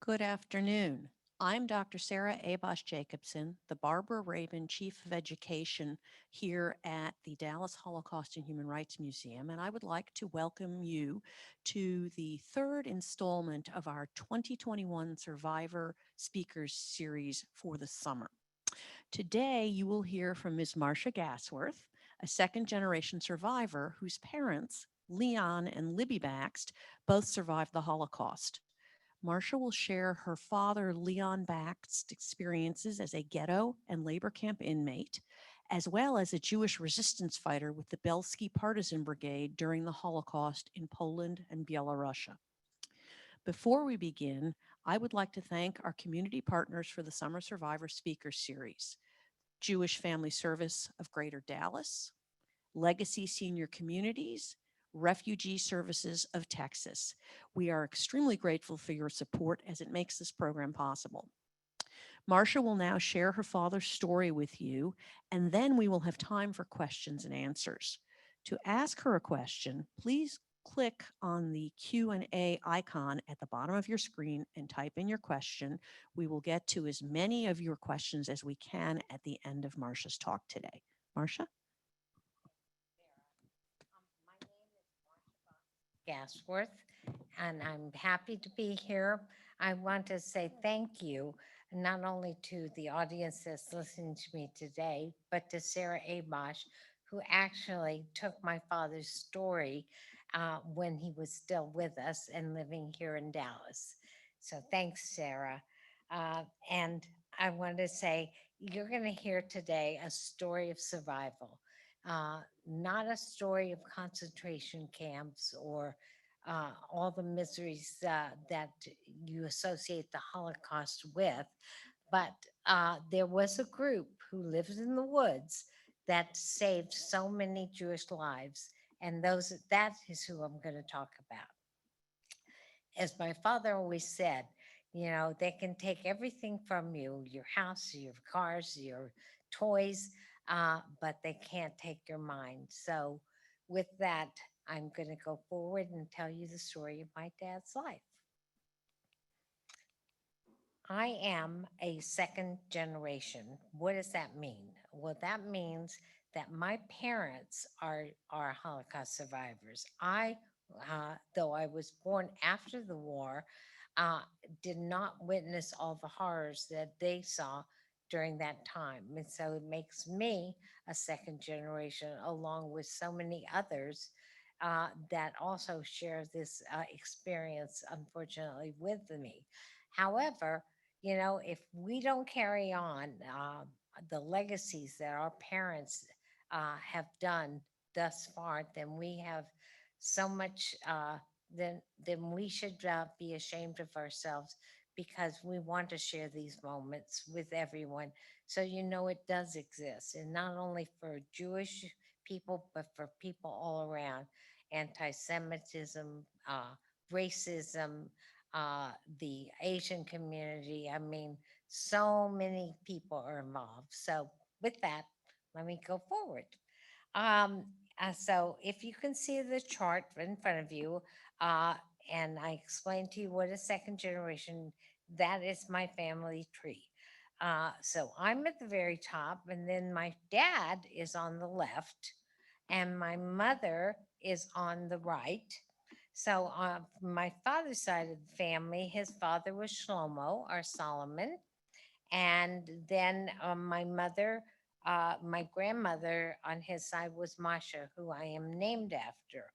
Good afternoon. I'm Dr. Sarah Abosh Jacobson, the Barbara Rabin Chief of Education here at the Dallas Holocaust and Human Rights Museum, and I would like to welcome you to the third installment of our 2021 Survivor Speakers Series for the summer. Today, you will hear from Ms. Marsha Gaswirth, a second generation survivor whose parents, Leon and Libby Bakst, both survived the Holocaust. Marsha will share her father, Leon Bakst's experiences as a ghetto and labor camp inmate, as well as a Jewish resistance fighter with the Bielski Partisan Brigade during the Holocaust in Poland and Belarusia. Before we begin, I would like to thank our community partners for the Summer Survivor Speaker Series: Jewish Family Service of Greater Dallas, Legacy Senior Communities, Refugee Services of Texas. We are extremely grateful for your support as it makes this program possible. Marsha will now share her father's story with you, and then we will have time for questions and answers. To ask her a question, please click on the Q&A icon at the bottom of your screen and type in your question. We will get to as many of your questions as we can at the end of Marsha's talk today. Marsha? Gasworth, and I'm happy to be here. I want to say thank you not only to the audience that's listening to me today, but to Sarah Abosh, who actually took my father's story when he was still with us and living here in Dallas. So thanks, Sarah. And I want to say you're going to hear today a story of survival, not a story of concentration camps or all the miseries that you associate the Holocaust with. But there was a group who lived in the woods that saved so many Jewish lives. And that is who I'm going to talk about. As my father always said, they can take everything from you, your house, your cars, your toys, but they can't take your mind. So, with that, I'm going to go forward and tell you the story of my dad's life. I am a second generation. What does that mean? Well, that means that my parents are Holocaust survivors. Though I was born after the war, uh, did not witness all the horrors that they saw during that time, and so it makes me a second generation, along with so many others that also share this experience, unfortunately, with me. However, if we don't carry on the legacies that our parents have done thus far, then we have so much. Then we should be ashamed of ourselves because we want to share these moments with everyone. So it does exist, and not only for Jewish people, but for people all around. Anti-Semitism, racism, uh, the Asian community. I mean, so many people are involved. So, with that, let me go forward. Um, so, if you can see the chart in front of you, uh, and I explained to you what a second generation, that is my family tree. So, I'm at the very top, and then my dad is on the left, and my mother is on the right. So, on my father's side of the family, his father was Shlomo or Solomon. And then my grandmother on his side was Masha, who I am named after.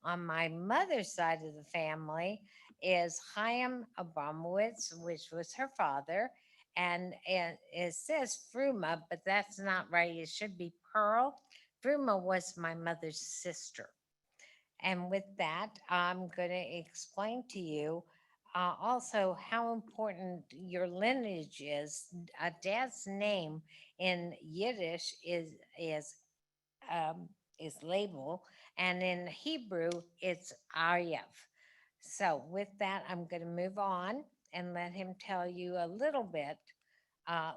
On my mother's side of the family is Chaim Abramowitz, which was her father. And it says Fruma, but that's not right. It should be Pearl. Fruma was my mother's sister. And with that, I'm going to explain to you also how important your lineage is. A dad's name in Yiddish is um, is label, and in Hebrew it's Aryev. So with that, I'm going to move on and let him tell you a little bit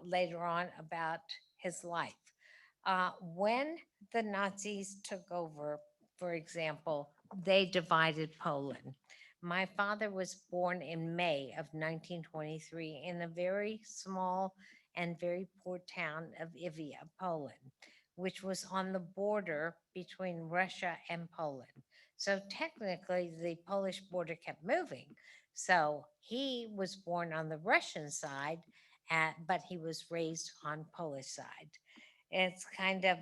later on about his life. When the Nazis took over, for example, they divided Poland. My father was born in May of 1923 in a very small and very poor town of Ivye, Poland, which was on the border between Russia and Poland. So technically, the Polish border kept moving. So he was born on the Russian side, but he was raised on Polish side. It's kind of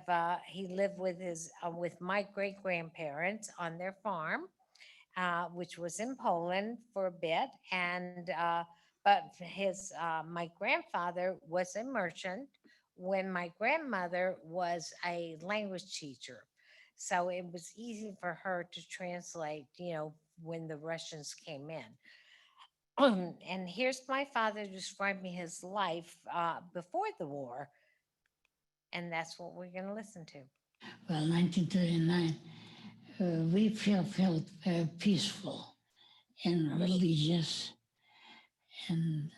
he lived with his with my great grandparents on their farm, which was in Poland for a bit, and but his my grandfather was a merchant when my grandmother was a language teacher, so it was easy for her to translate. When the Russians came in. And here's my father describing his life before the war, and that's what we're going to listen to. Well, 1939, we felt peaceful and religious, and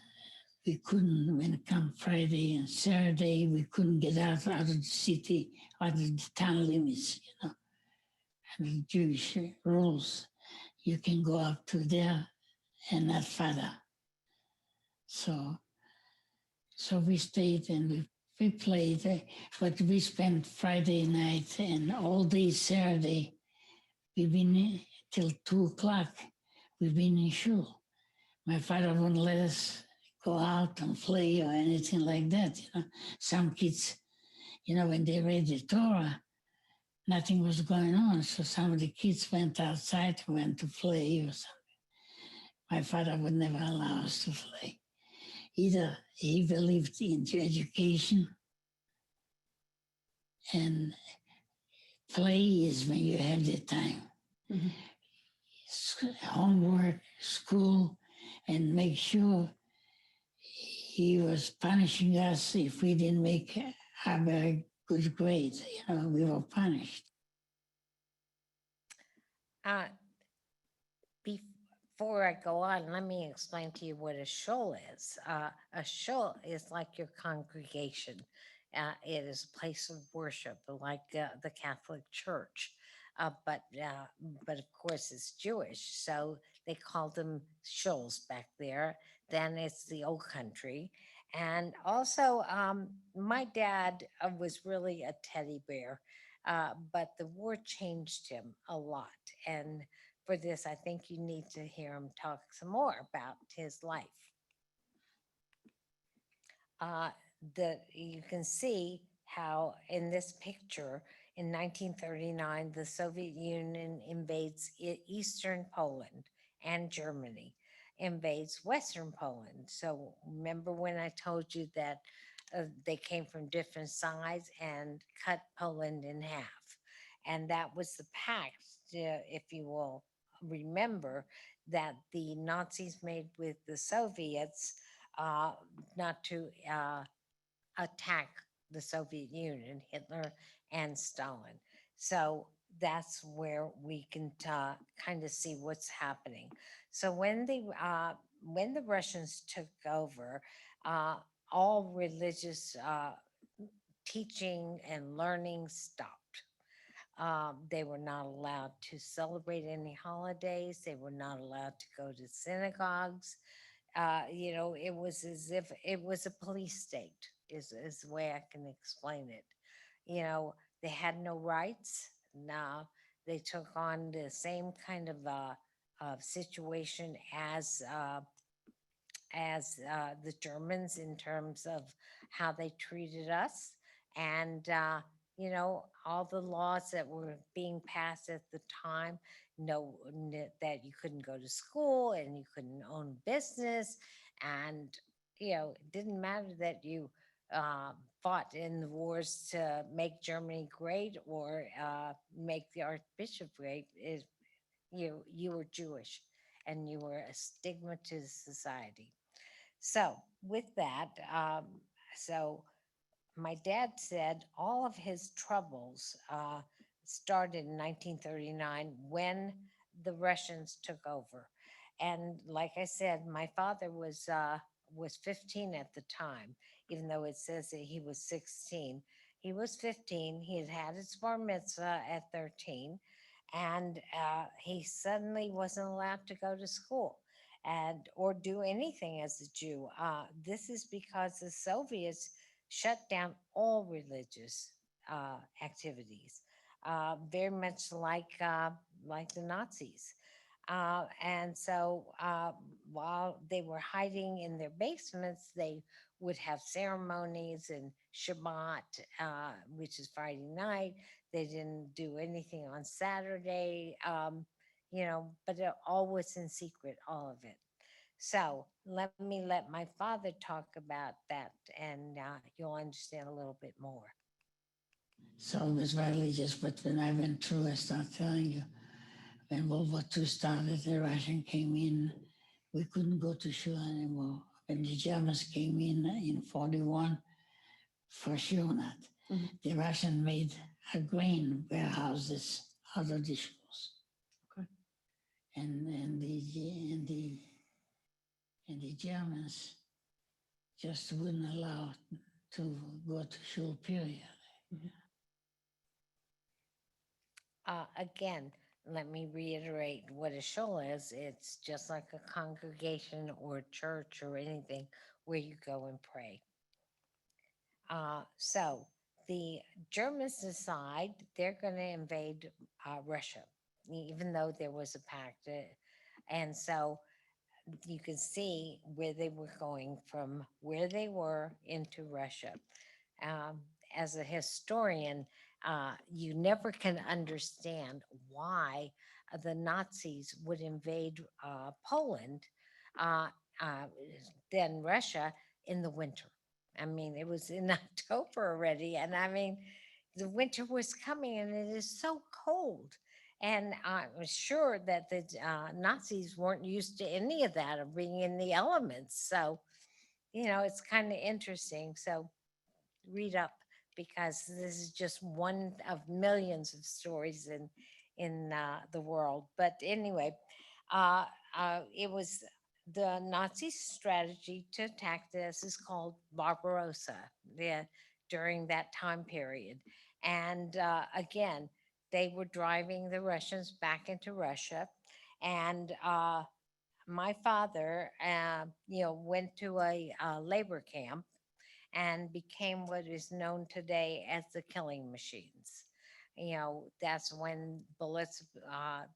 we couldn't, when it come Friday and Saturday, we couldn't get out of the city, out of the town limits, and the Jewish rules. You can go up to there and not further. So, so we stayed and we played, but we spent Friday night and all day Saturday. We've been till 2 o'clock. We've been in shul. My father wouldn't let us go out and play or anything like that. Some kids, when they read the Torah, nothing was going on. So some of the kids went outside, went to play or something. My father would never allow us to play. Either he believed in education, and play is when you have the time. Mm-hmm. Homework, school, and make sure he was punishing us if we didn't make a very good grade. We were punished. Uh, Before I go on, let me explain to you what a shul is. A shul is like your congregation. It is a place of worship, like the Catholic Church. But of course, it's Jewish, so they called them shuls back there. Then it's the old country, and also my dad was really a teddy bear, but the war changed him a lot, and for this, I think you need to hear him talk some more about his life. Uh, you can see how in this picture in 1939 the Soviet Union invades eastern Poland, and Germany invades western Poland. So remember when I told you that they came from different sides and cut Poland in half, and that was the pact, if you will remember, that the Nazis made with the Soviets, uh, not to attack the Soviet Union, Hitler and Stalin. So that's where we can kind of see what's happening. So when the Russians took over, uh, all religious teaching and learning stopped. They were not allowed to celebrate any holidays. They were not allowed to go to synagogues. It was as if it was a police state, is the way I can explain it. You know, they had no rights. Now they took on the same kind of situation as the Germans in terms of how they treated us, and all the laws that were being passed at the time. No, that you couldn't go to school and you couldn't own business, and it didn't matter that you uh, fought in the wars to make Germany great or make the Archbishop great. You were Jewish, and you were a stigma to society. So, with that, so my dad said all of his troubles started in 1939 when the Russians took over. And like I said, my father was 15 at the time, even though it says that he was 16. He was 15. He had had his bar mitzvah at 13, and he suddenly wasn't allowed to go to school and or do anything as a Jew. This is because the Soviets shut down all religious activities, very much like the Nazis. And so while they were hiding in their basements, they would have ceremonies and Shabbat, which is Friday night. They didn't do anything on Saturday, but it all was in secret, all of it. So let my father talk about that, and you'll understand a little bit more. So it was religious, but when I went through, I start telling you, when World War II started, the Russian came in, we couldn't go to shul anymore. When the Germans came in 41, for sure not. The Russian made a grain warehouses out of the schools. Okay. And the Germans just wouldn't allow to go to shul, period. Again, let me reiterate what a shul is. It's just like a congregation or church or anything where you go and pray. So the Germans decide they're going to invade Russia, even though there was a pact. And so you can see where they were going from where they were into Russia. Um, as a historian, you never can understand why the Nazis would invade Poland, uh, uh, then Russia in the winter. I mean, it was in October already, and I mean, the winter was coming, and it is so cold. And I'm sure that the Nazis weren't used to any of that, of being in the elements. So, it's kind of interesting. So, read up, because this is just one of millions of stories in the world. But anyway, uh, it was the Nazi strategy to attack this is called Barbarossa. Yeah, during that time period, and again, they were driving the Russians back into Russia, and my father, went to a labor camp and became what is known today as the killing machines. That's when bullets,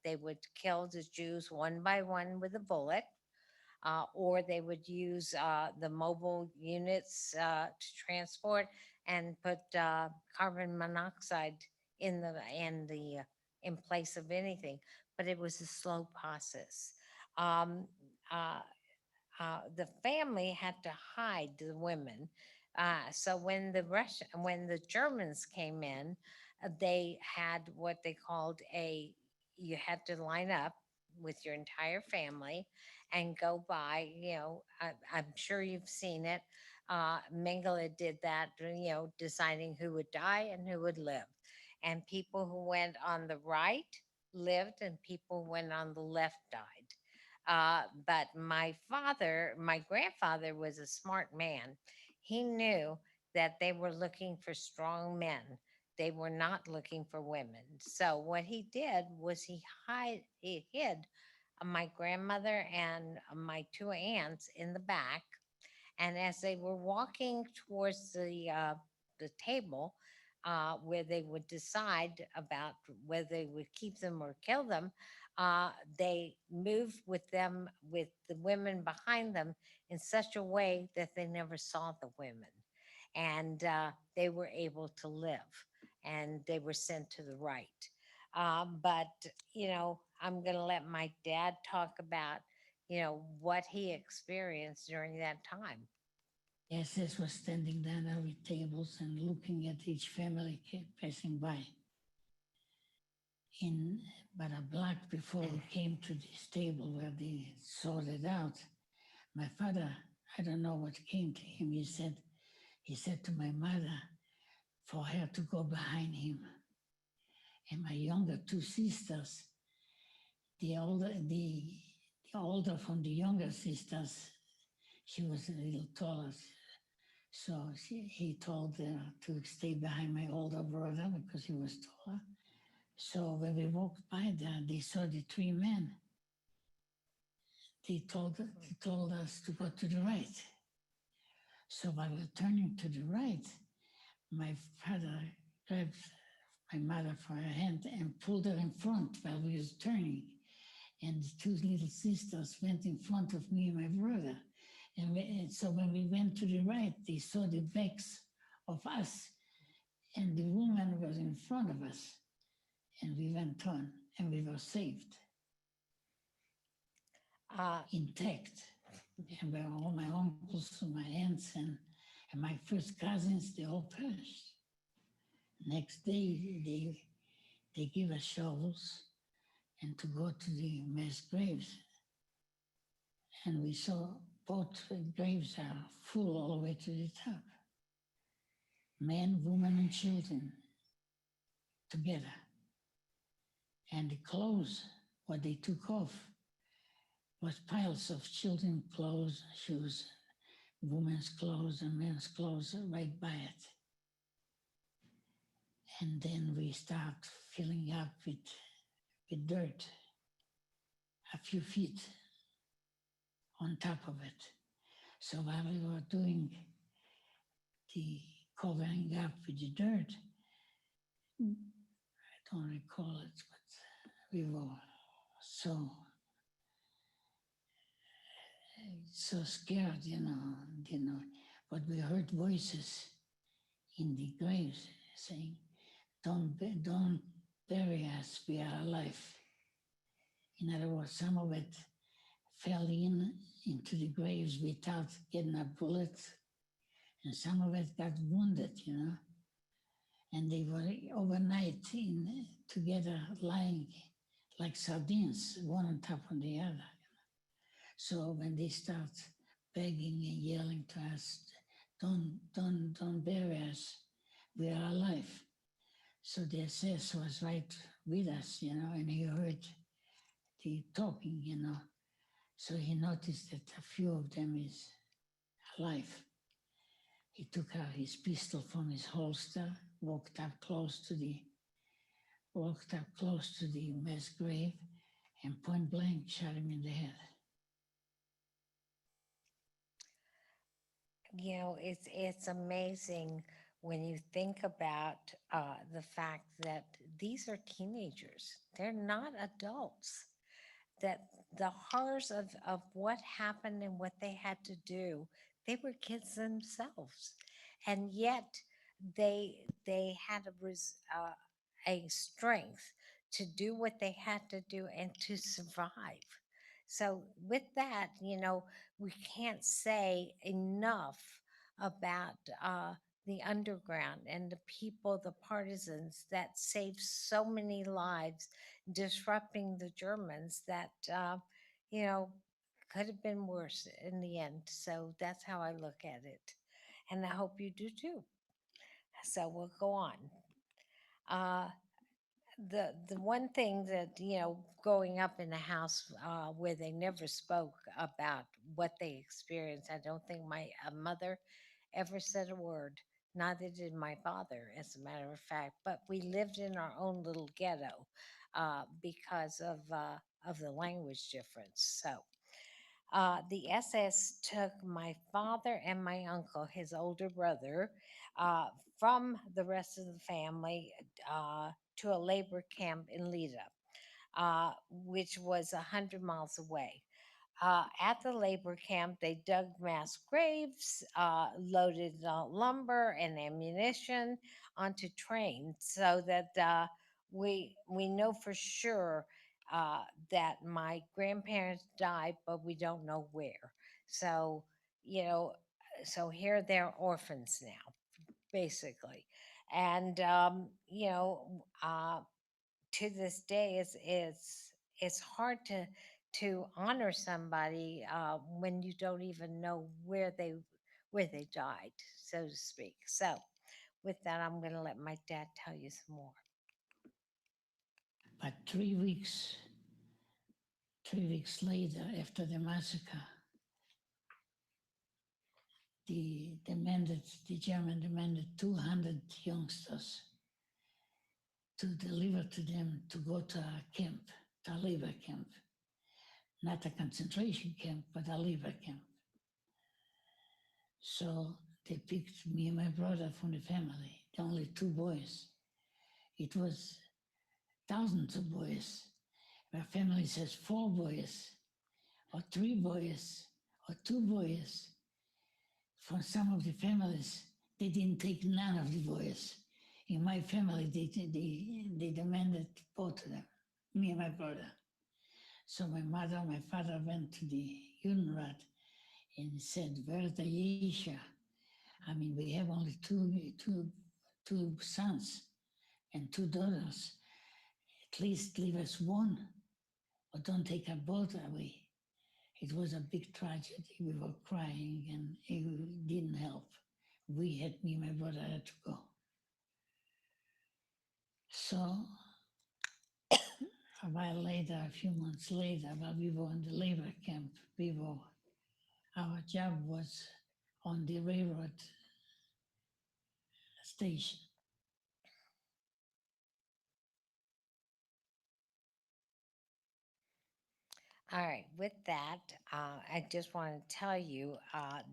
they would kill the Jews one by one with a bullet, or they would use the mobile units to transport and put carbon monoxide in place of anything. But it was a slow process. Um, uh, the family had to hide the women. So when the Germans came in, they had what they called you had to line up with your entire family and go by, I'm sure you've seen it. Mengele did that, deciding who would die and who would live. And people who went on the right lived, and people who went on the left died. But my grandfather was a smart man. He knew that they were looking for strong men. They were not looking for women. So what he did was he hid my grandmother and my two aunts in the back. And as they were walking towards the table, where they would decide about whether they would keep them or kill them, they moved with the women behind them in such a way that they never saw the women. And they were able to live, and they were sent to the right. But, I'm going to let my dad talk about, what he experienced during that time. SS was standing down every tables and looking at each family passing by. But a block before we came to this table where they sorted out, my father, I don't know what came to him. He said to my mother for her to go behind him. And my younger two sisters, the older from the younger sisters, she was a little taller. So he told her to stay behind my older brother because he was taller. So when we walked by there, they saw the three men. They told us to go to the right. So while we were turning to the right, my father grabbed my mother for her hand and pulled her in front while we was turning. And the two little sisters went in front of me and my brother. And so when we went to the right, they saw the backs of us, and the woman was in front of us. And we went on, and we were saved, intact. And where all my uncles and my aunts and my first cousins, they all perished. Next day, they give us shovels and to go to the mass graves. And we saw both graves are full all the way to the top. Men, women, and children together. And the clothes, what they took off, was piles of children's clothes, shoes, women's clothes, and men's clothes right by it. And then we start filling up with dirt, a few feet on top of it. So while we were doing the covering up with the dirt, I don't recall it, but we were so scared, you know. But we heard voices in the graves saying, don't bury us, we are alive. In other words, some of it fell into the graves without getting a bullet, and some of it got wounded, and they were overnight together lying like sardines, one on top of the other. So when they start begging and yelling to us, don't bury us, we are alive. So the SS was right with us, and he heard the talking, So he noticed that a few of them is alive. He took out his pistol from his holster, walked up close to the mass grave, and point blank shot him in the head. It's amazing when you think about the fact that these are teenagers. They're not adults. That the horrors of what happened and what they had to do, they were kids themselves. And yet they had a strength to do what they had to do and to survive. So with that, we can't say enough about the underground and the people, the partisans that saved so many lives, disrupting the Germans that, you know, could have been worse in the end. So that's how I look at it. And I hope you do too. So we'll go on. Uh, the one thing that, growing up in a house where they never spoke about what they experienced, I don't think my mother ever said a word. Neither did my father, as a matter of fact. But we lived in our own little ghetto because of the language difference. So the SS took my father and my uncle, his older brother, uh, from the rest of the family to a labor camp in Lida, which was 100 miles away. At the labor camp, they dug mass graves, loaded lumber and ammunition onto trains, so that we know for sure uh, that my grandparents died, but we don't know where. So you know, so here they're orphans now, basically, and to this day it's hard to honor somebody when you don't even know where they died, so to speak. So with that, I'm going to let my dad tell you some more. But 3 weeks later, after the massacre, the German demanded 200 youngsters to deliver to them to go to a camp, to a labor camp, not a concentration camp, but a labor camp. So they picked me and my brother from the family, the only two boys. It was thousands of boys. My family says four boys, or three boys, or two boys. For some of the families, they didn't take none of the boys. In my family, they demanded both of them, me and my brother. So my mother and my father went to the UNRWA and said, "Where's the Yesha? I mean, we have only two sons and two daughters. At least leave us one, or don't take us both away." It was a big tragedy. We were crying and it didn't help. Me and my brother had to go. So a while later, a few months later, while we were in the labor camp, our job was on the railroad station. All right, with that, I just want to tell you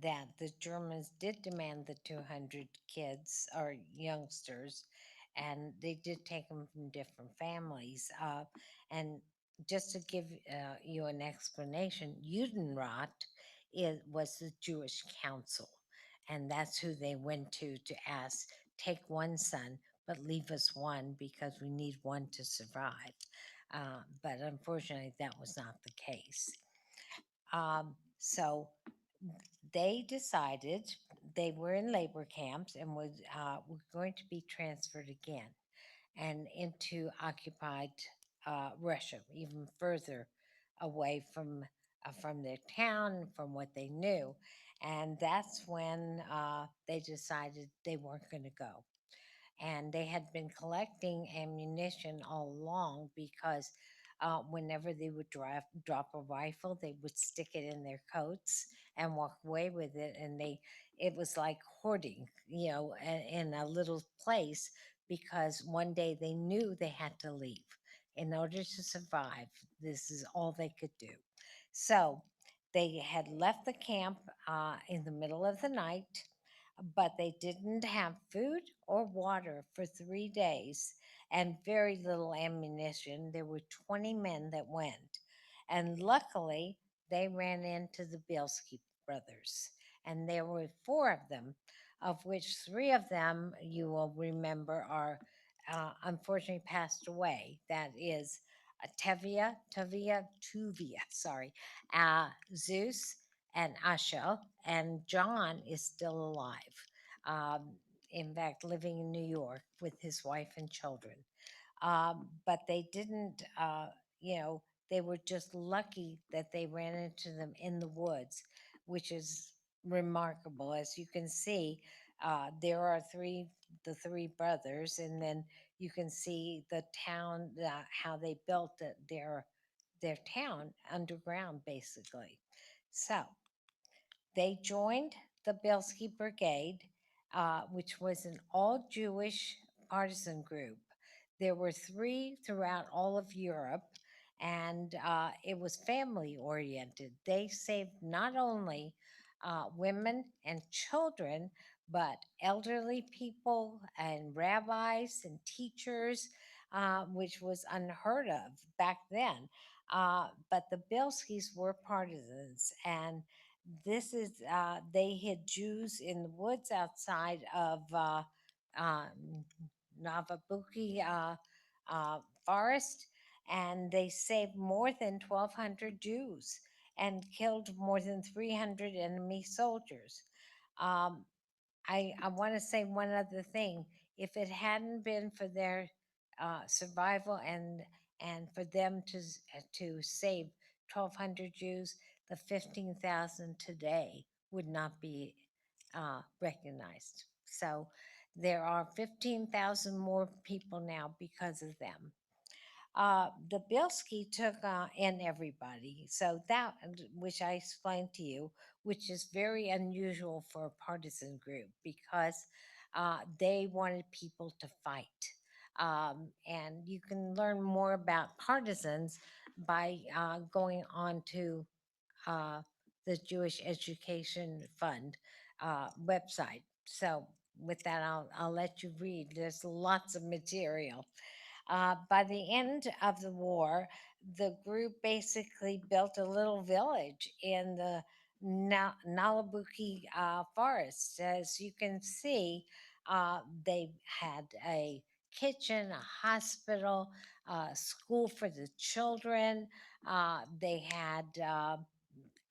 that the Germans did demand the 200 kids or youngsters, and they did take them from different families. And just to give you an explanation, Judenrat was the Jewish council, and that's who they went to ask, take one son, but leave us one because we need one to survive. But unfortunately, that was not the case. So they decided they were in labor camps and were going to be transferred again and into occupied Russia, even further away from their town, from what they knew. And that's when they decided they weren't going to go, and they had been collecting ammunition all along because whenever they would drop a rifle, they would stick it in their coats and walk away with it, and it was like hoarding, in a little place, because one day they knew they had to leave in order to survive. This is all they could do. So they had left the camp in the middle of the night, but they didn't have food or water for 3 days and very little ammunition. There were 20 men that went. And luckily, they ran into the Bielski brothers. And there were four of them, of which three of them, you will remember, are unfortunately passed away. That is Tuvia, sorry, Zeus, and Ashel, and John is still alive. Um, in fact, living in New York with his wife and children. But they didn't, they were just lucky that they ran into them in the woods, which is remarkable. As you can see, there are the three brothers, and then you can see the town, how they built their town underground, basically. So they joined the Bielski Brigade, which was an all Jewish partisan group. There were three throughout all of Europe, and it was family oriented. They saved not only women and children, but elderly people and rabbis and teachers, which was unheard of back then. But the Bielskis were partisans, and they hid Jews in the woods outside of Naliboki Forest, and they saved more than 1,200 Jews and killed more than 300 enemy soldiers. Um, I want to say one other thing. If it hadn't been for their survival and for them to save 1,200 Jews, the 15,000 today would not be recognized. So there are 15,000 more people now because of them. The Bielski took in everybody. So that, which I explained to you, which is very unusual for a partisan group because they wanted people to fight. And you can learn more about Partisans by going on to uh, the Jewish Education Fund website. So with that, I'll let you read. There's lots of material. By the end of the war, the group basically built a little village in the Naliboki Forest. As you can see, they had a kitchen, a hospital, school for the children. They had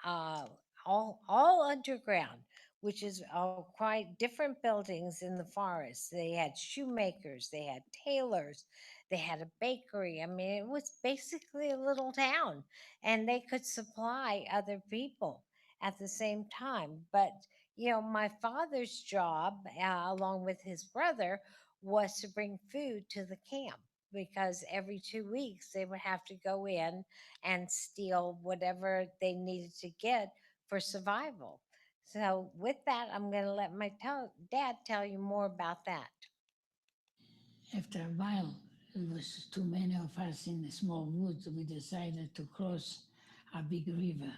uh, all underground, which is quite different buildings in the forest. They had shoemakers, they had tailors, they had a bakery. I mean, it was basically a little town, and they could supply other people at the same time. But my father's job, along with his brother, was to bring food to the camp because every 2 weeks they would have to go in and steal whatever they needed to get for survival. So, with that, I'm going to let my dad tell you more about that. After a while, it was too many of us in the small woods. We decided to cross a big river.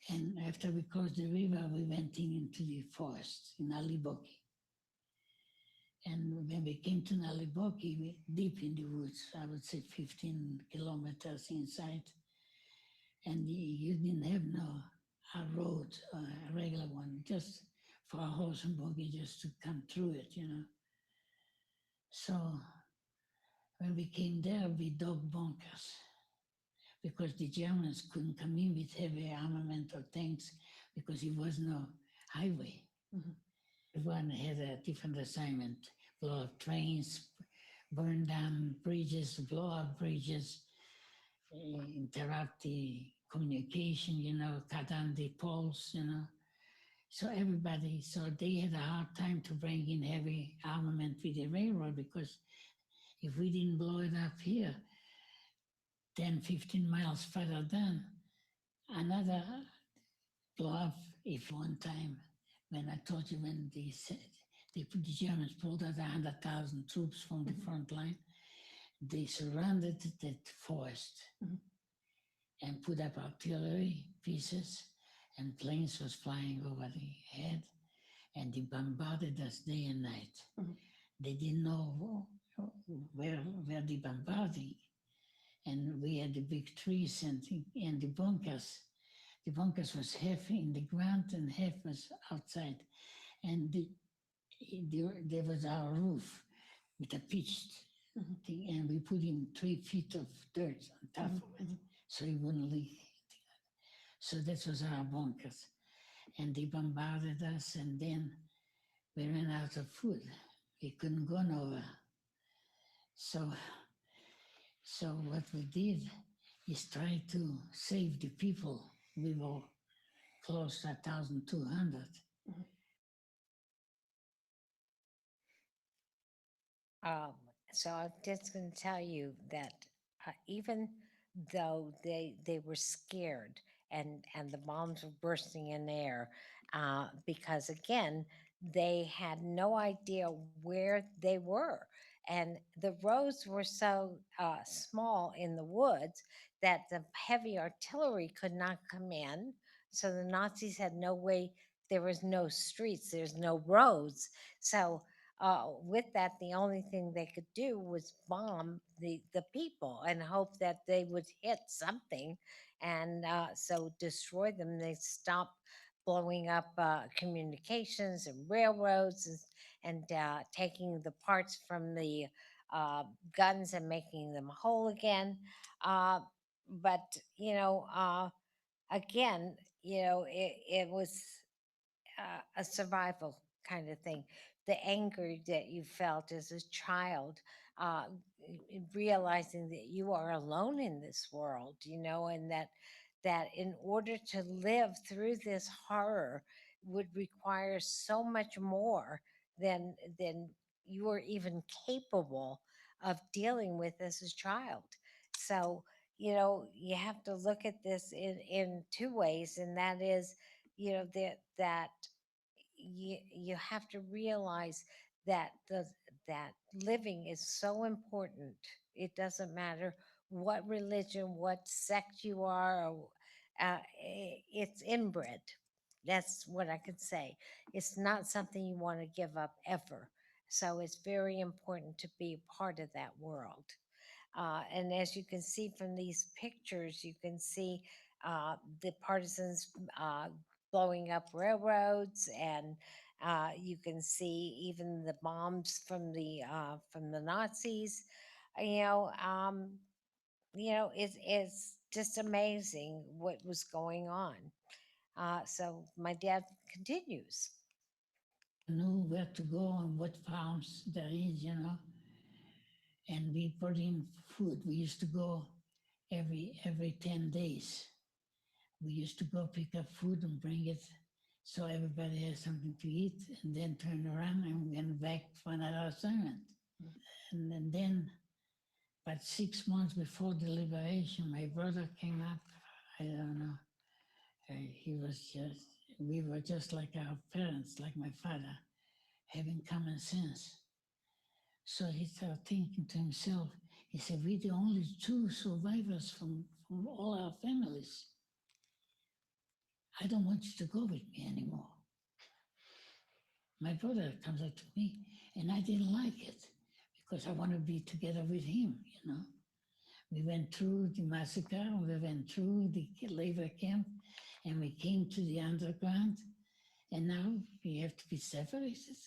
And after we crossed the river, we went into the forest in Naliboki. And when we came to Naliboki, we deep in the woods, I would say 15 kilometers inside, and you didn't have no a road, a regular one, just for a horse and buggy just to come through it. So when we came there, we dug bunkers because the Germans couldn't come in with heavy armament or tanks because it was no highway. Mhm. Everyone had a different assignment: blow up trains, burn down bridges, blow up bridges, interrupt the communication, cut down the poles. So everybody, so they had a hard time to bring in heavy armament with the railroad because if we didn't blow it up here, 10, 15 miles further down, another blow up. If one time, when I told you when they said the Germans pulled out 100,000 troops from the front line, they surrounded that forest Mhm. and put up artillery pieces, and planes was flying over the head, and they bombarded us day and night. Mhm. They didn't know where they bombarding, and we had the big trees and the bunkers. The bunkers was half in the ground and half was outside, and there was our roof with a pitched Mhm. thing, and we put in 3 feet of dirt on top Mhm. of it so it wouldn't leak. So that was our bunkers. And they bombarded us, and then we ran out of food. We couldn't go nowhere. So, so what we did is try to save the people. We were close to 1,200. Um, so I'm just going to tell you that even though they were scared and the bombs were bursting in the air, because again they had no idea where they were, and the roads were so small in the woods that the heavy artillery could not come in. So the Nazis had no way. There was no streets. There's no roads. So with that, the only thing they could do was bomb the people and hope that they would hit something, and so destroy them. They stopped blowing up communications and railroads, and taking the parts from the uh, guns and making them whole again. Uh, but again, it was a survival kind of thing. The anger that you felt as a child, uh, realizing that you are alone in this world, and that in order to live through this horror would require so much more than you were even capable of dealing with as a child. So you have to look at this in two ways, and that is that you have to realize that that living is so important. It doesn't matter what religion, what sect you are, or, it's inbred. That's what I could say. It's not something you want to give up ever. So it's very important to be a part of that world. And as you can see from these pictures, you can see the partisans uh, blowing up railroads, and you can see even the bombs from the Nazis. You know, um, it's just amazing what was going on. So my dad continues. Knew where to go and what farms there is, and we brought in food. We used to go every 10 days. We used to go pick up food and bring it so everybody has something to eat, and then turn around and went back for another assignment. And then about 6 months before the liberation, my brother came up. I don't know. He was just, we were just like our parents, like my father, having common sense. So he started thinking to himself, he said, we're the only two survivors from all our families. I don't want you to go with me anymore. My brother comes up to me, and I didn't like it because I want to be together with him. We went through the massacre, we went through the labor camp, and we came to the underground, and now we have to be separated.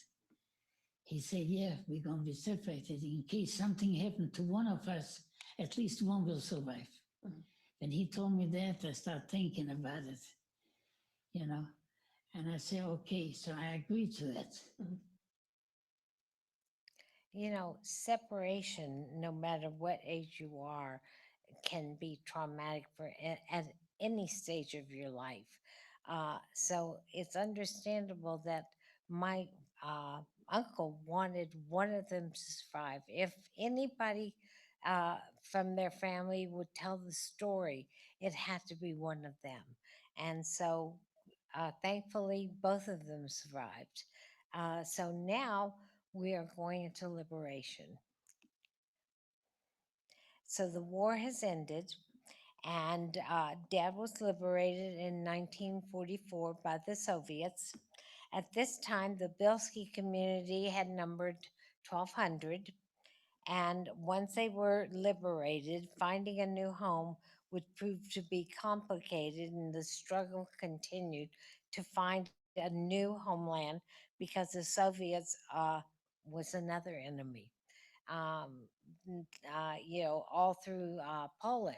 He said, yeah, we're going to be separated. In case something happened to one of us, at least one will survive. When he told me that, I started thinking about it, you know. And I said, okay, so I agreed to it. Separation, no matter what age you are, can be traumatic at any stage of your life. So it's understandable that my uh, uncle wanted one of them to survive. If anybody from their family would tell the story, it had to be one of them. And so thankfully, both of them survived. So now we are going into liberation. So the war has ended, and Dad was liberated in 1944 by the Soviets. At this time, the Bielski community had numbered 1,200, and once they were liberated, finding a new home would prove to be complicated, and the struggle continued to find a new homeland because the Soviets was another enemy. um, all through Poland.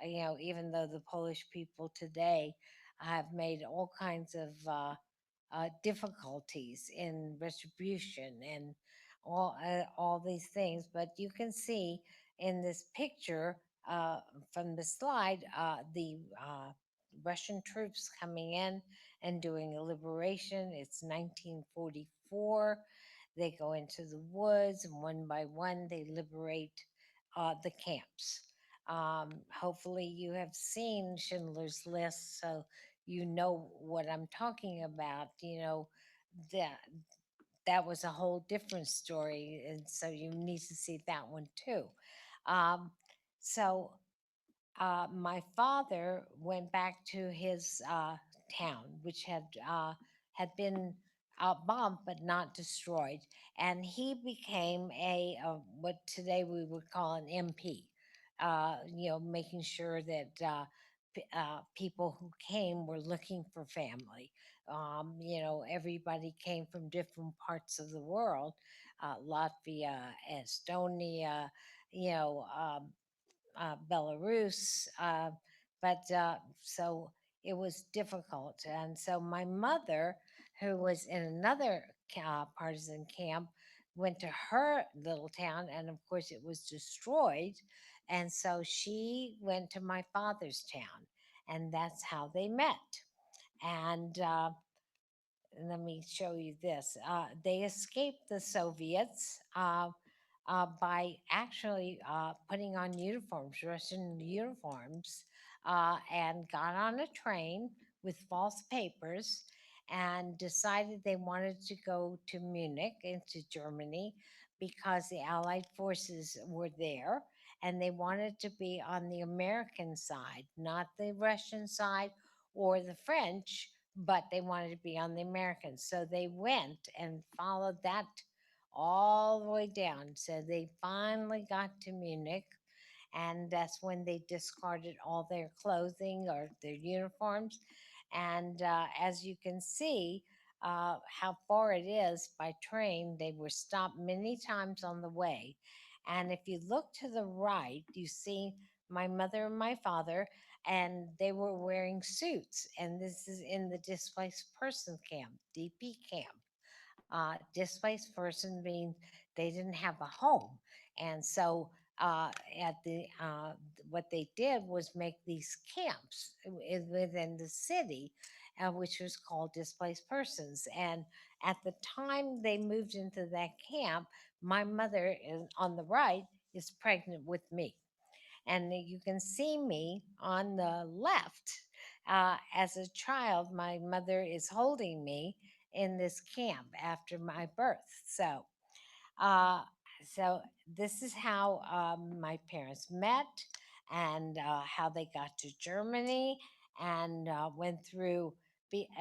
Even though the Polish people today have made all kinds of difficulties in retribution and all these things, but you can see in this picture from the slide the Russian troops coming in and doing a liberation. It's 1944. They go into the woods, and one by one, they liberate the camps. Hopefully, you have seen Schindler's List, so you know what I'm talking about. That that was a whole different story, and so you need to see that one too. Um, so my father went back to his town, which had been bombed but not destroyed, and he became what today we would call an MP. Making sure that people who came were looking for family. Everybody came from different parts of the world, Latvia, Estonia, you know. Belarus. So it was difficult. And so my mother, who was in another partisan camp, went to her little town, and of course it was destroyed. And so she went to my father's town, and that's how they met. And let me show you this. They escaped the Soviets by actually putting on uniforms, Russian uniforms, and got on a train with false papers and decided they wanted to go to Munich, into Germany. because the Allied forces were there and they wanted to be on the American side, not the Russian side or the French, but they wanted to be on the American. So they went and followed that all the way down. So they finally got to Munich, and that's when they discarded all their clothing or their uniforms. And as you can see, how far it is by train, they were stopped many times on the way. And if you look to the right, you see my mother and my father, and they were wearing suits. And this is in the displaced person camp, DP camp. Displaced person means they didn't have a home, and so uh, at the what they did was make these camps within the city, which was called displaced persons. And at the time they moved into that camp, my mother is on the right is pregnant with me, and you can see me on the left. As a child, my mother is holding me in this camp after my birth. Uh, so this is how my parents met, and how they got to Germany, and went through.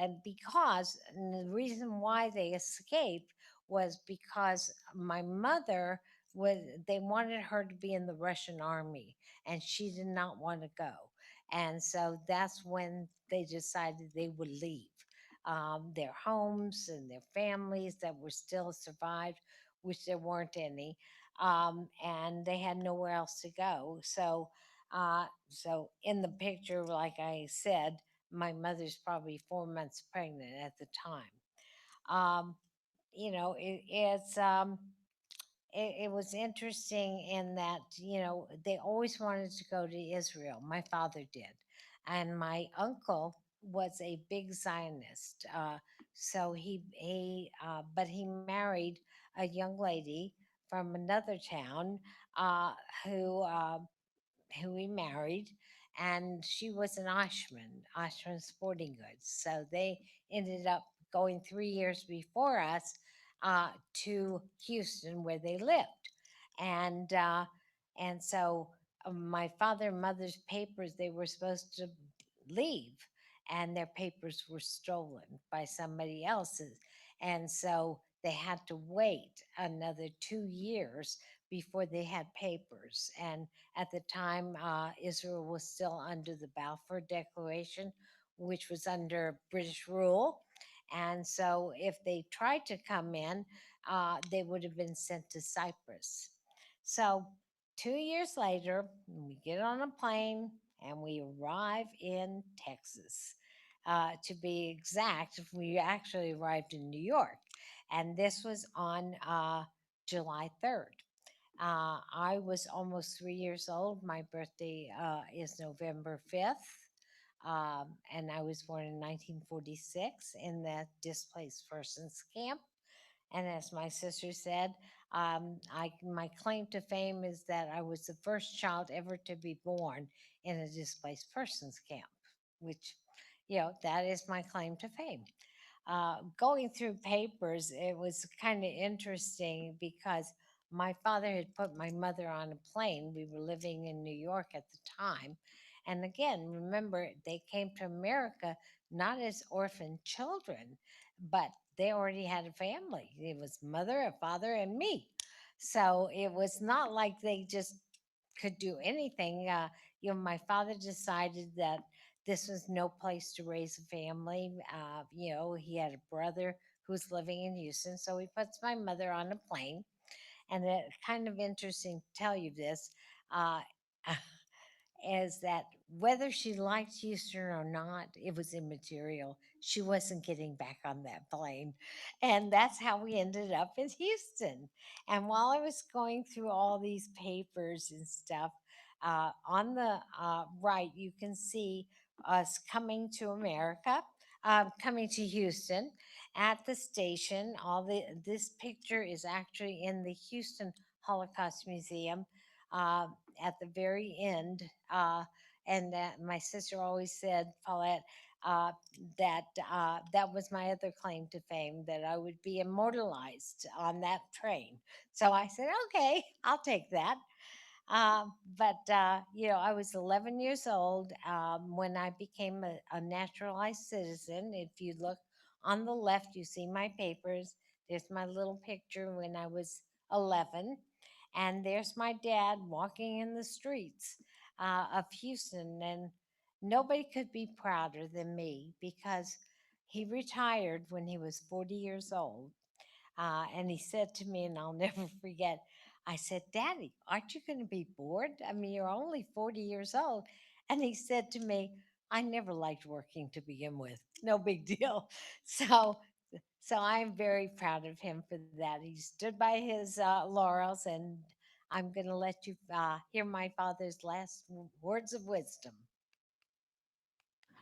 And because and the reason why they escaped was because my mother was, they wanted her to be in the Russian army, and she did not want to go. And so that's when they decided they would leave their homes and their families that were still survived, which there weren't any, and they had nowhere else to go. So in the picture, like I said, my mother's probably 4 months pregnant at the time. Um, it was interesting in that, they always wanted to go to Israel. My father did. And my uncle was a big Zionist. So but he married a young lady from another town, uh, who he married, and she was an Oshman Sporting Goods. So they ended up going 3 years before us to Houston, where they lived, and so my father and mother's papers, they were supposed to leave, and their papers were stolen by somebody else's, and so they had to wait another 2 years before they had papers. And at the time, Israel was still under the Balfour Declaration, which was under British rule. And so if they tried to come in, they would have been sent to Cyprus. So 2 years later, we get on a plane and we arrive in Texas. To be exact, we actually arrived in New York. And this was on July 3rd. I was almost 3 years old. My birthday is November 5th. And I was born in 1946 in that displaced persons camp. And as my sister said, my claim to fame is that I was the first child ever to be born in a displaced persons camp, which, that is my claim to fame. Going through papers, it was kind of interesting because my father had put my mother on a plane. We were living in New York at the time. And again, remember, they came to America not as orphan children, but they already had a family. It was mother, a father, and me. So it was not like they just could do anything. My father decided that this was no place to raise a family. He had a brother who was living in Houston, so he puts my mother on a plane. And it's kind of interesting to tell you this. Uh, is that whether she liked Houston or not, it was immaterial. She wasn't getting back on that plane. And that's how we ended up in Houston. And while I was going through all these papers and stuff, on the right, you can see us coming to America, coming to Houston at the station. This picture is actually in the Houston Holocaust Museum. Uh, at the very end. And that my sister always said, Paulette, uh, that was my other claim to fame, that I would be immortalized on that train. So I said, okay, I'll take that. But I was 11 years old when I became a naturalized citizen. If you look on the left, you see my papers. There's my little picture when I was 11. And there's my dad walking in the streets of Houston. And nobody could be prouder than me because he retired when he was 40 years old. And he said to me, and I'll never forget, I said, Daddy, aren't you going to be bored? I mean, you're only 40 years old. And he said to me, I never liked working to begin with. No big deal. So I'm very proud of him for that. He stood by his laurels, and I'm going to let you hear my father's last words of wisdom.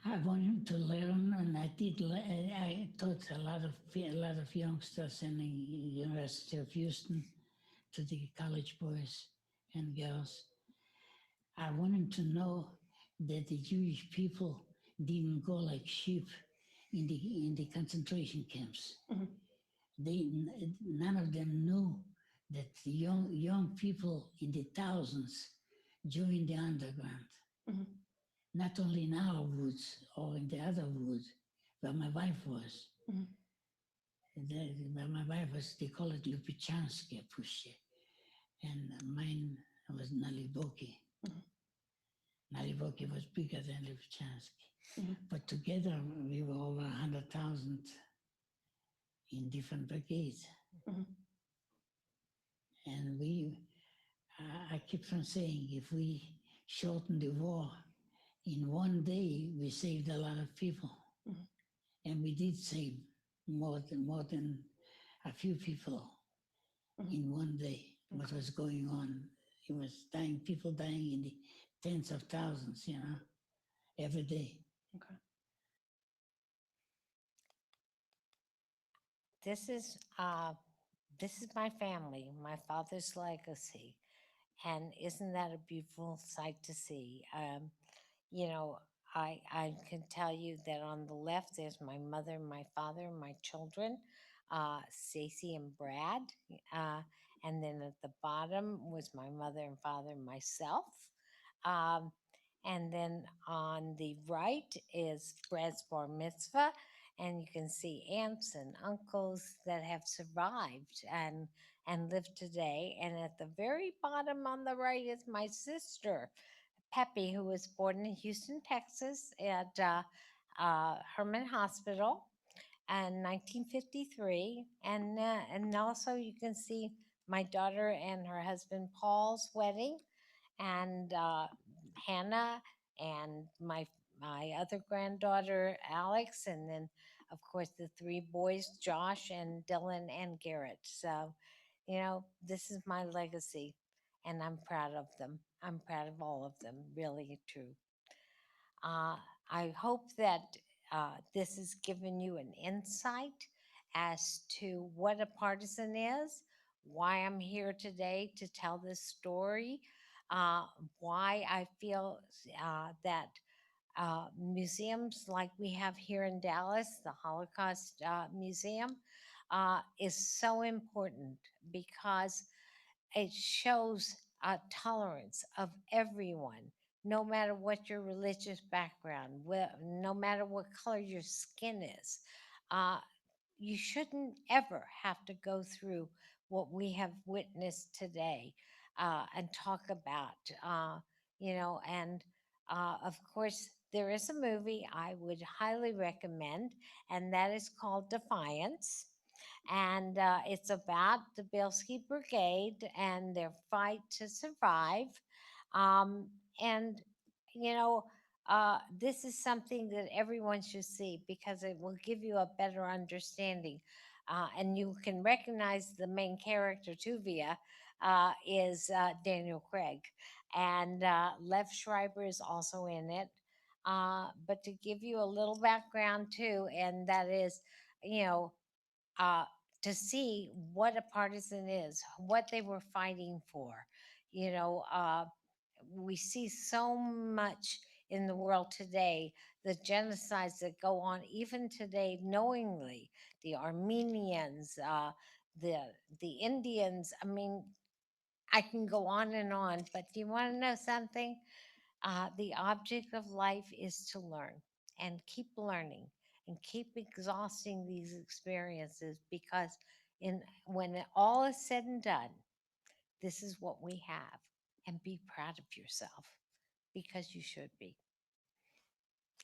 I want him to learn, and I did. I taught a lot of youngsters in the University of Houston, to the college boys and girls. I want him to know that the Jewish people didn't go like sheep in the concentration camps. They None of them knew that the young people in the thousands joined the underground. Not only in our woods or in the other woods, where my wife was. Where my wife was, they call it Lupichanski Pushche, and mine was Naliboki. Naliboki was bigger than Lupichanski. But together we were over 100,000 in different brigades. And I keep on saying, if we shorten the war, in one day we saved a lot of people. And we did save more than a few people in one day. What was going on? It was people dying in the tens of thousands, every day. This is uh, this is my family, my father's legacy. And isn't that a beautiful sight to see? You know, I can tell you that on the left, there's my mother, my father, my children, Stacy and Brad. Uh, and then at the bottom was my mother and father, myself. Um, and then on the right is Brad's bar mitzvah. And you can see aunts and uncles that have survived and live today. And at the very bottom on the right is my sister, Peppy, who was born in Houston, Texas, at Herman Hospital in 1953. And also you can see my daughter and her husband Paul's wedding, and Hannah, and my other granddaughter Alex, and then of course the three boys, Josh and Dylan and Garrett. So, this is my legacy, and I'm proud of them. I'm proud of all of them, really true. Uh, I hope that this has given you an insight as to what a partisan is, why I'm here today to tell this story, uh, why I feel that museums like we have here in Dallas, the Holocaust Museum, is so important because it shows a tolerance of everyone, no matter what your religious background, no matter what color your skin is. Uh, you shouldn't ever have to go through what we have witnessed today and talk about, and of course, there is a movie I would highly recommend, and that is called Defiance. And it's about the Bielski Brigade and their fight to survive. Um, and, you know, this is something that everyone should see because it will give you a better understanding. And you can recognize the main character, Tuvia, is Daniel Craig. And Lev Schreiber is also in it. But to give you a little background, too, and that is, you know, uh, to see what a partisan is, what they were fighting for. You know, we see so much in the world today, the genocides that go on even today knowingly, the Armenians, the the Indians. I mean, I can go on, but do you want to know something? The object of life is to learn and keep learning and keep exhausting these experiences because when it all is said and done, this is what we have. And be proud of yourself because you should be.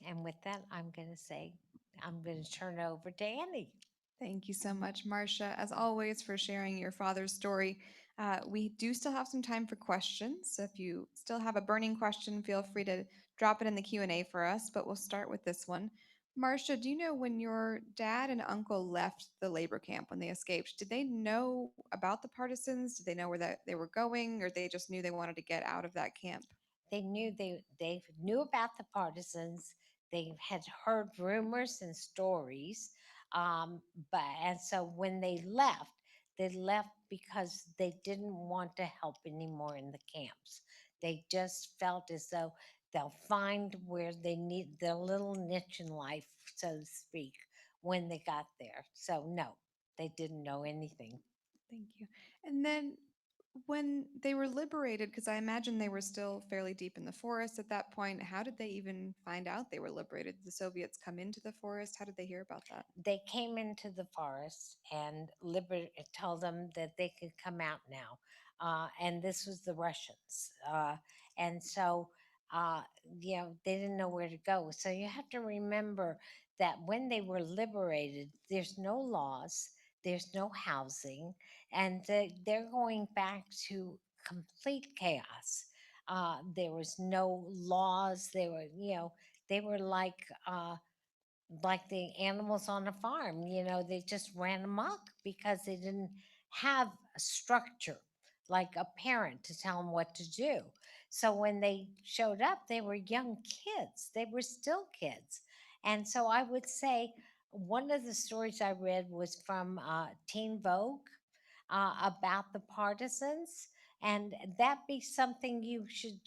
And with that, I'm going to turn it over to Annie. Thank you so much, Marsha, as always, for sharing your father's story. We do still have some time for questions. So if you still have a burning question, feel free to drop it in the Q&A for us, but we'll start with this one. Marsha, do you know when your dad and uncle left the labor camp when they escaped, did they know about the partisans? Did they know where that they were going, or they just knew they wanted to get out of that camp? They knew about the partisans. They had heard rumors and stories, um, but and so when they left because they didn't want to help anymore in the camps. They just felt as though they'll find where they need their little niche in life, so to speak, when they got there. So no, they didn't know anything. Thank you. And then when they were liberated, because I imagine they were still fairly deep in the forest at that point, how did they even find out they were liberated? Did the Soviets come into the forest? How did they hear about that? They came into the forest and told them that they could come out now. And this was the Russians. And so, uh, they didn't know where to go. So you have to remember that when they were liberated, there's no laws, there's no housing, and they're going back to complete chaos. There was no laws. They were like the animals on a farm. They just ran amok because they didn't have a structure, like a parent to tell them what to do. So when they showed up, they were young kids. They were still kids. And so I would say one of the stories I read was from Teen Vogue about the partisans. And that be something you should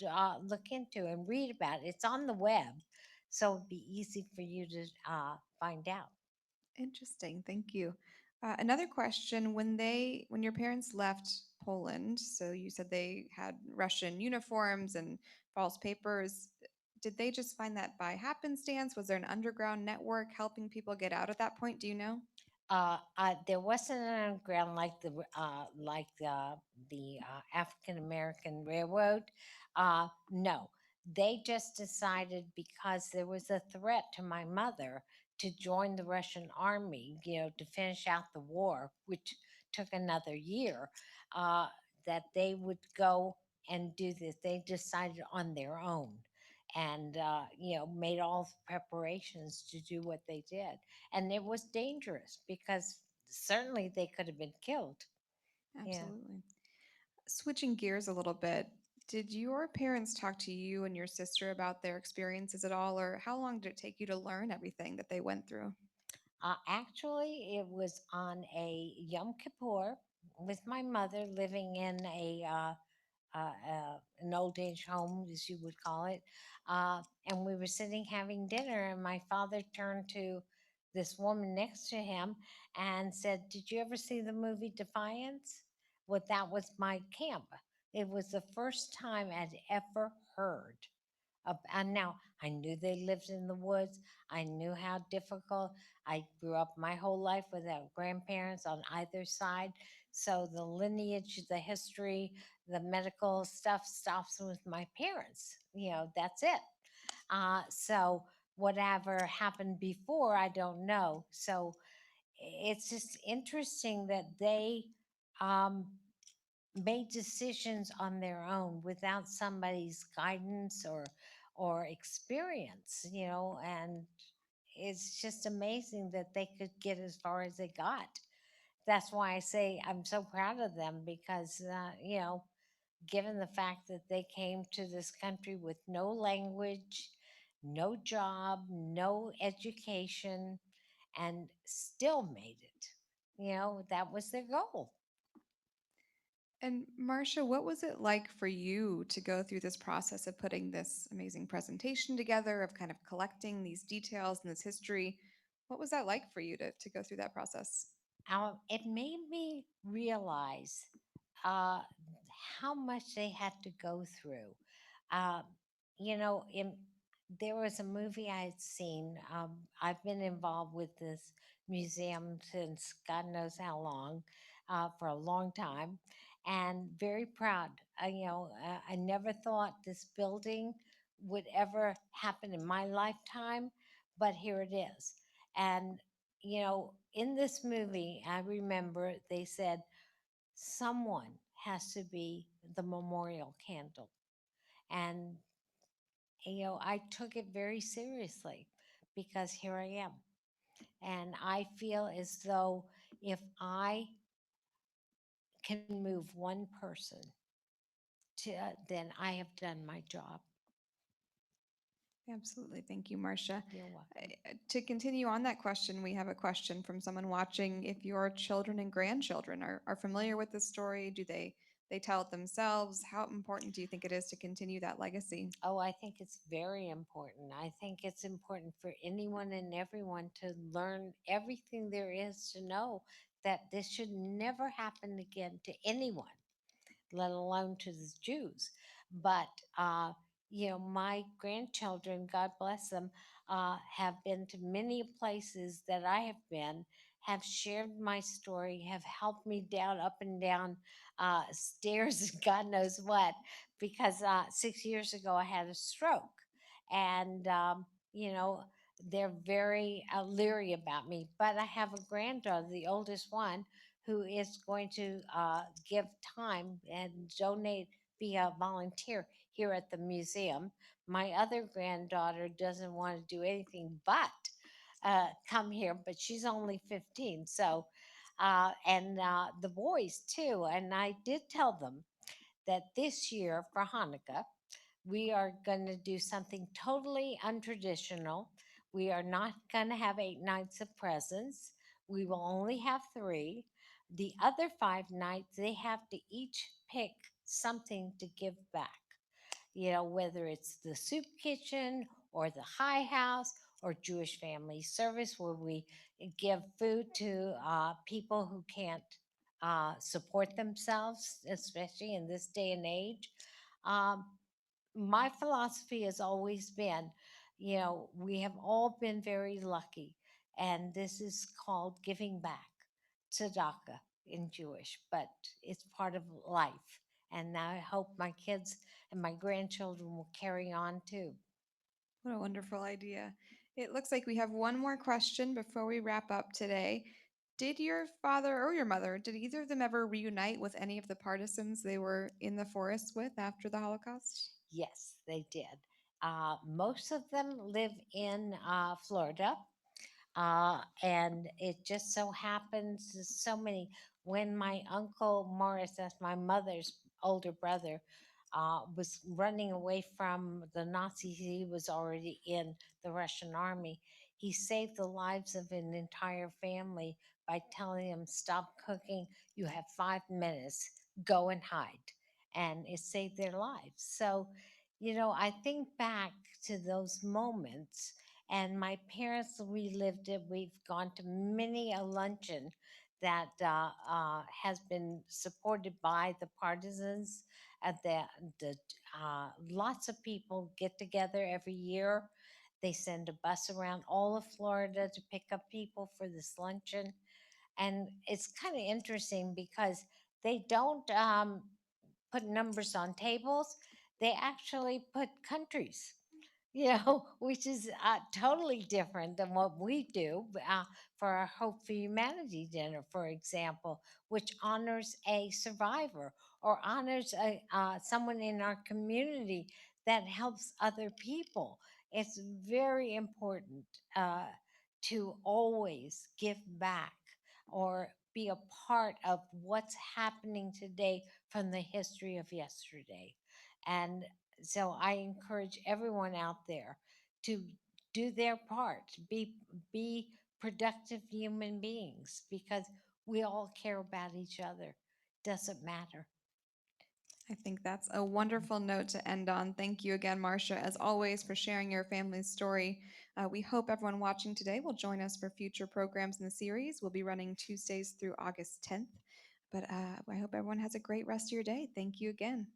look into and read about. It's on the web, so it'd be easy for you to find out. Interesting. Thank you. Another question: when your parents left Poland, so you said they had Russian uniforms and false papers. Did they just find that by happenstance? Was there an underground network helping people get out at that point? Do you know? There wasn't an underground like the African American Railroad. No, they just decided because there was a threat to my mother to join the Russian army, to finish out the war, which took another year. Uh, that they would go and do this. They decided on their own, and made all preparations to do what they did, and it was dangerous because certainly they could have been killed. Yeah. Absolutely. Switching gears a little bit, did your parents talk to you and your sister about their experiences at all, or how long did it take you to learn everything that they went through? Actually, it was on a Yom Kippur with my mother living in an old age home, as you would call it. And we were sitting having dinner, and my father turned to this woman next to him and said, "Did you ever see the movie Defiance?" Well, that was my camp. It was the first time I'd ever heard and now I knew they lived in the woods. I knew how difficult. I grew up my whole life without grandparents on either side. So the lineage, the history, the medical stuff stops with my parents. That's it. So whatever happened before, I don't know. So it's just interesting that they um, made decisions on their own without somebody's guidance or experience, and it's just amazing that they could get as far as they got. That's why I say I'm so proud of them because given the fact that they came to this country with no language, no job, no education, and still made it. That was their goal. And Marcia, what was it like for you to go through this process of putting this amazing presentation together, of kind of collecting these details and this history? What was that like for you to go through that process? It made me realize uh, how much they had to go through. Uh, you know, there was a movie I had seen. I've been involved with this museum since God knows how long, for a long time, and very proud. I never thought this building would ever happen in my lifetime, but here it is. And in this movie, I remember they said someone has to be the memorial candle. And, I took it very seriously because here I am. And I feel as though if I can move one person then I have done my job. Absolutely. Thank you, Marcia. You're welcome. To continue on that question, we have a question from someone watching. If your children and grandchildren are familiar with this story, do they tell it themselves? How important do you think it is to continue that legacy? Oh, I think it's very important. I think it's important for anyone and everyone to learn everything there is to know that this should never happen again to anyone, let alone to the Jews. But, my grandchildren, God bless them, have been to many places that I have been, have shared my story, have helped me down, up and down stairs, God knows what, because 6 years ago I had a stroke. And, they're very leery about me. But I have a granddaughter, the oldest one, who is going to give time and donate, be a volunteer here at the museum. My other granddaughter doesn't want to do anything but come here, but she's only 15. So, and the boys too. And I did tell them that this year for Hanukkah, we are going to do something totally untraditional. We are not going to have 8 nights of presents. We will only have three. The other 5 nights, they have to each pick something to give back, whether it's the soup kitchen or the high house or Jewish family service, where we give food to people who can't support themselves, especially in this day and age. Um, my philosophy has always been, we have all been very lucky, and this is called giving back, tzedakah in Jewish, but it's part of life. And I hope my kids and my grandchildren will carry on too. What a wonderful idea. It looks like we have one more question before we wrap up today. Did your father or your mother, did either of them ever reunite with any of the partisans they were in the forest with after the Holocaust? Yes, they did. Most of them live in Florida. And it just so happens so many. When my uncle Morris, that's my mother's older brother, was running away from the Nazis, he was already in the Russian army. He saved the lives of an entire family by telling them, "Stop cooking. You have 5 minutes. Go and hide." And it saved their lives. So, I think back to those moments, and my parents relived it. We've gone to many a luncheon that has been supported by the partisans. Lots of people get together every year. They send a bus around all of Florida to pick up people for this luncheon. And it's kind of interesting because they don't put numbers on tables, they actually put countries, which is totally different than what we do for our Hope for Humanity dinner, for example, which honors a survivor or honors someone in our community that helps other people. It's very important to always give back or be a part of what's happening today from the history of yesterday. And so I encourage everyone out there to do their part, be productive human beings, because we all care about each other. Doesn't matter. I think that's a wonderful note to end on. Thank you again, Marsha, as always, for sharing your family's story. We hope everyone watching today will join us for future programs in the series. We'll be running Tuesdays through August 10th. But I hope everyone has a great rest of your day. Thank you again.